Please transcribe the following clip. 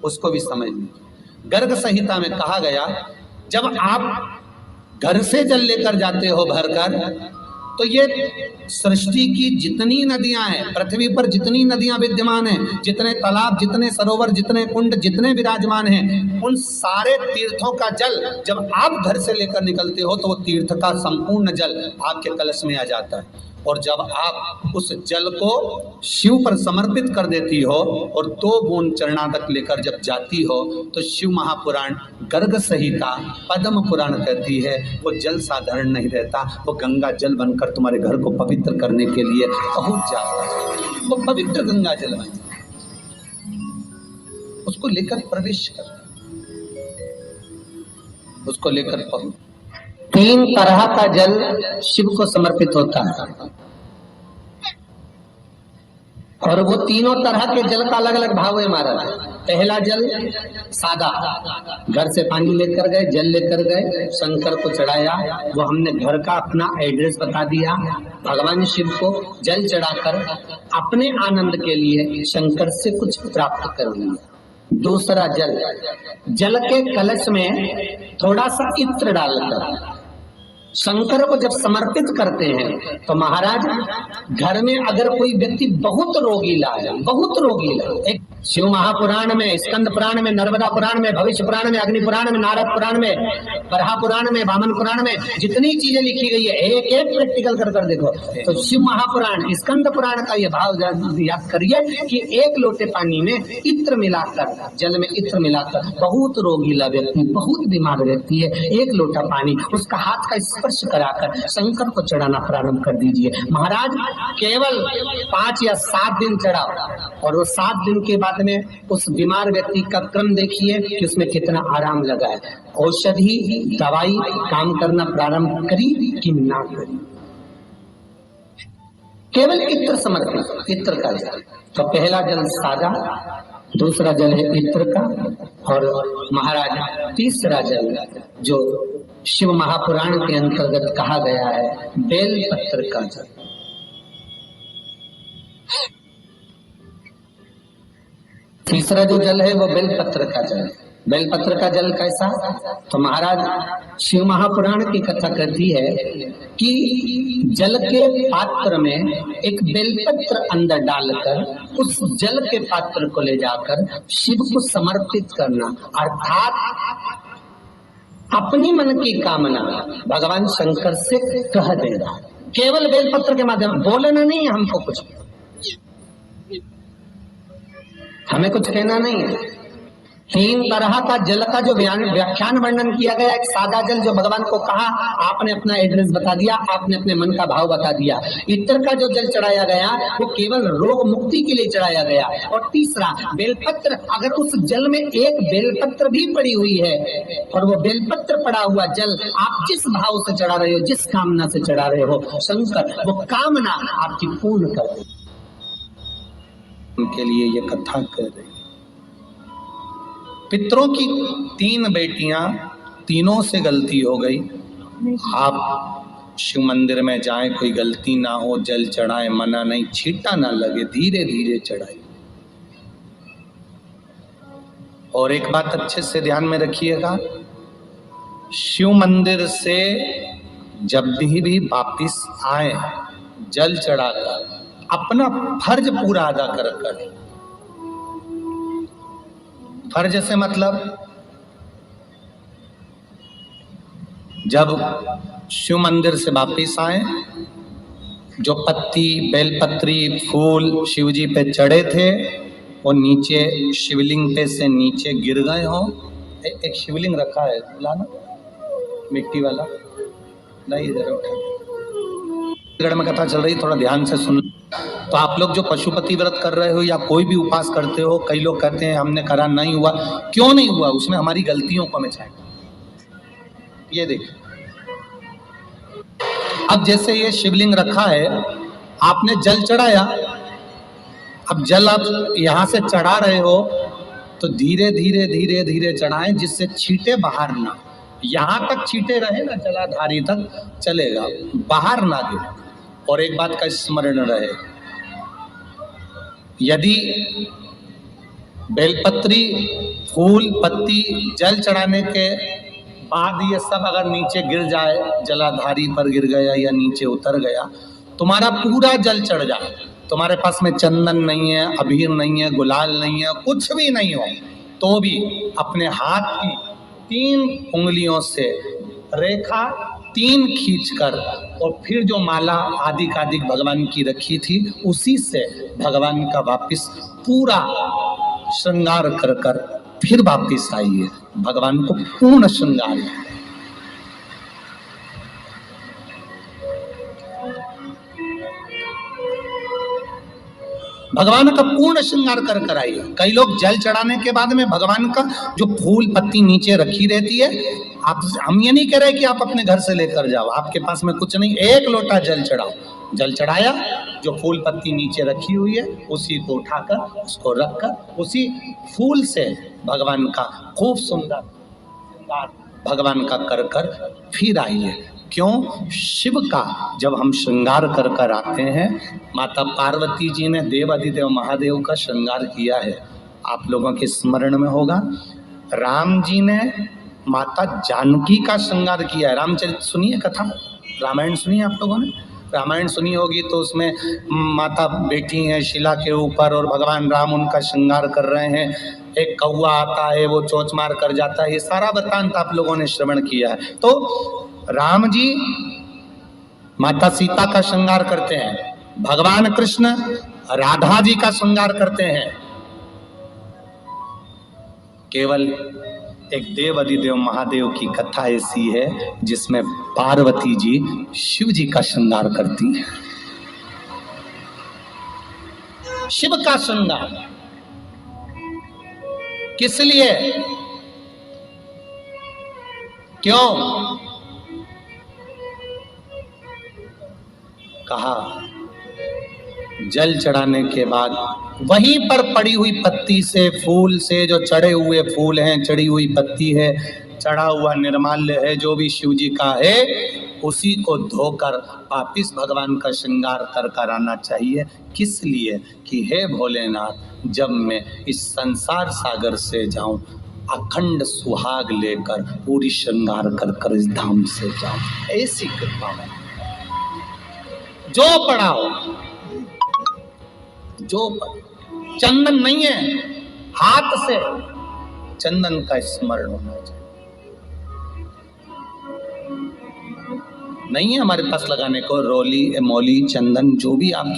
उसको भी समझ लीजिए। गर्ग संहिता में कहा गया, जब आप घर से जल लेकर जाते हो भरकर, तो ये सृष्टि की जितनी नदियां हैं, पृथ्वी पर जितनी नदियां विद्यमान हैं, जितने तालाब, जितने सरोवर, जितने कुंड, जितने विराजमान हैं, उन सारे तीर्थों का जल जब आप घर से लेकर निकलते हो तो वो तीर्थ का संपूर्ण जल आपके कलश में आ जाता है। और जब आप उस जल को शिव पर समर्पित कर देती हो और 2 बूंद चरणादक लेकर जब जाती हो, तो शिव महापुराण गर्ग संहिता पद्म पुराण कहती है वो जल साधारण नहीं रहता, वो गंगा जल बनकर तुम्हारे घर को पवित्र करने के लिए पहुंच जाता है। वो पवित्र गंगा जल बन, उसको लेकर प्रवेश कर, उसको लेकर पहुंच। 3 तरह का जल शिव को समर्पित होता है, और वो तीनों तरह के जल का अलग अलग भाव है महाराज। पहला जल सादा, घर से पानी लेकर गए, जल लेकर गए, शंकर को चढ़ाया, वो हमने घर का अपना एड्रेस बता दिया, भगवान शिव को जल चढ़ाकर अपने आनंद के लिए शंकर से कुछ प्राप्त कर लिया। दूसरा जल, जल के कलश में थोड़ा सा इत्र डालकर शंकर को जब समर्पित करते हैं, तो महाराज घर में अगर कोई व्यक्ति बहुत रोगीला है, बहुत रोगीला, एक शिव महापुराण में, स्कंद पुराण में, नर्मदा पुराण में, भविष्य पुराण में, अग्नि पुराण में, नारद पुराण में, बरहा पुराण में, वामन पुराण में जितनी चीजें लिखी गई है, एक एक प्रैक्टिकल कर देखो। तो शिव महापुराण, स्कंद पुराण का ये भाव याद करिए कि 1 लोटे पानी में इत्र मिलाकर, जल में इत्र मिलाकर, बहुत रोगीला व्यक्ति, बहुत बीमार व्यक्ति है, 1 लोटा पानी उसका हाथ का स्पर्श कराकर शंकर को चढ़ाना प्रारंभ कर दीजिए। महाराज केवल 5 या 7 दिन चढ़ाओ, और वो 7 दिन के बाद में उस बीमार व्यक्ति का क्रम देखिए कि उसमें कितना आराम लगा है। औषधि दवाई काम करना प्रारंभ करी कि ना करी, केवल इत्र समर्पित, इत्र का जल। तो पहला जल सादा, दूसरा जल है इत्र का, और महाराज तीसरा जल जो शिव महापुराण के अंतर्गत कहा गया है, बेल पत्र का जल। तीसरा जो जल है वो बेलपत्र का जल। बेलपत्र का जल कैसा? तो महाराज शिव महापुराण की कथा कहती है कि जल के पात्र में एक बेलपत्र अंदर डालकर उस जल के पात्र को ले जाकर शिव को समर्पित करना, अर्थात अपनी मन की कामना भगवान शंकर से कह देना, केवल बेलपत्र के माध्यम, बोलना नहीं, हमको कुछ, हमें कुछ कहना नहीं है। 3 तरह का जल का जो व्याख्यान वर्णन किया गया, एक सादा जल जो भगवान को कहा, आपने अपना एड्रेस बता दिया, आपने अपने मन का भाव बता दिया। इत्र का जो जल चढ़ाया गया वो केवल रोग मुक्ति के लिए चढ़ाया गया। और तीसरा बेलपत्र, अगर उस जल में एक बेलपत्र भी पड़ी हुई है और वो बेलपत्र पड़ा हुआ जल आप जिस भाव से चढ़ा रहे हो, जिस कामना से चढ़ा रहे हो, शंकर वो कामना आपकी पूर्ण कर दे। उनके लिए ये कथा कर रही। पितरों की 3 बेटियां, तीनों से गलती हो गई। आप शिव मंदिर में जाएं, कोई गलती ना हो, जल चढ़ाएं, मना नहीं, छींटा ना लगे, धीरे धीरे चढ़ाई। और एक बात अच्छे से ध्यान में रखिएगा, शिव मंदिर से जब भी वापिस आए, जल चढ़ाकर अपना फर्ज पूरा अदा कर। फर्ज से मतलब जब शिव मंदिर से वापिस आए, जो पत्ती, बेलपत्री, फूल शिव जी पे चढ़े थे वो नीचे शिवलिंग पे से नीचे गिर गए हो। एक शिवलिंग रखा है, लाना मिट्टी वाला, नहीं इधर उठा, गढ़ में कथा चल रही, थोड़ा ध्यान से सुन। तो आप लोग जो पशुपति व्रत कर रहे हो या कोई भी उपास करते हो, कई लोग कहते हैं हमने करा नहीं हुआ, क्यों नहीं हुआ? उसमें हमारी गलतियों को हमें चाहिए। ये देखिए, अब जैसे ये शिवलिंग रखा है, आपने जल चढ़ाया, अब जल आप यहां से चढ़ा रहे हो तो धीरे धीरे धीरे धीरे चढ़ाएं, जिससे छींटे बाहर ना, यहां तक छींटे रहे ना, जलाधारी तक चलेगा, बाहर ना गिरे। और एक बात का स्मरण रहे, यदि बेलपत्री फूल पत्ती जल चढ़ाने के बाद ये सब अगर नीचे गिर जाए, जलाधारी पर गिर गया या नीचे उतर गया, तुम्हारा पूरा जल चढ़ जाए, तुम्हारे पास में चंदन नहीं है, अबीर नहीं है, गुलाल नहीं है, कुछ भी नहीं हो, तो भी अपने हाथ की 3 उंगलियों से रेखा 3 खींचकर और फिर जो माला आदिक भगवान की रखी थी उसी से भगवान का वापिस पूरा श्रृंगार कर कर फिर वापिस आइए। भगवान को पूर्ण श्रृंगार, भगवान का पूर्ण श्रृंगार कर कर आइए। कई लोग जल चढ़ाने के बाद में भगवान का जो फूल पत्ती नीचे रखी रहती है, आप, हम ये नहीं कह रहे कि आप अपने घर से लेकर जाओ, आपके पास में कुछ नहीं, 1 लोटा जल चढ़ाओ, जल चढ़ाया, जो फूल पत्ती नीचे रखी हुई है उसी को उठाकर उसको रखकर उसी फूल से भगवान का खूब सुंदर श्रृंगार भगवान का कर कर फिर आइए। क्यों? शिव का जब हम श्रृंगार कर कर आते हैं, माता पार्वती जी ने देव अधिदेव महादेव का श्रृंगार किया है, आप लोगों के स्मरण में होगा। राम जी ने माता जानकी का श्रृंगार किया है। रामचरित सुनिए, कथा रामायण सुनिए, आप लोगों ने रामायण सुनी होगी, तो उसमें माता बैठी हैं शिला के ऊपर और भगवान राम उनका श्रृंगार कर रहे हैं, एक कौवा आता है वो चोंच मार कर जाता है, ये सारा वृत्तांत आप लोगों ने श्रवण किया है। तो राम जी माता सीता का श्रृंगार करते हैं, भगवान कृष्ण राधा जी का श्रृंगार करते हैं। केवल एक देव अधिदेव महादेव की कथा ऐसी है जिसमें पार्वती जी शिव जी का श्रृंगार करती है। शिव का श्रृंगार किस लिए? क्यों? कहा जल चढ़ाने के बाद वहीं पर पड़ी हुई पत्ती से, फूल से, जो चढ़े हुए फूल हैं, चढ़ी हुई पत्ती है, चढ़ा हुआ निर्माल्य है, जो भी शिव जी का है, उसी को धोकर वापिस भगवान का श्रृंगार कर कर आना चाहिए। किस लिए? कि हे भोलेनाथ, जब मैं इस संसार सागर से जाऊं, अखंड सुहाग लेकर पूरी श्रृंगार कर कर इस धाम से जाऊं। ऐसी कृपा में जो पड़ा हो, जो चंदन नहीं है, हाथ से चंदन का स्मरण होना चाहिए। नहीं है हमारे पास लगाने को रोली, मौली, चंदन, जो भी आपके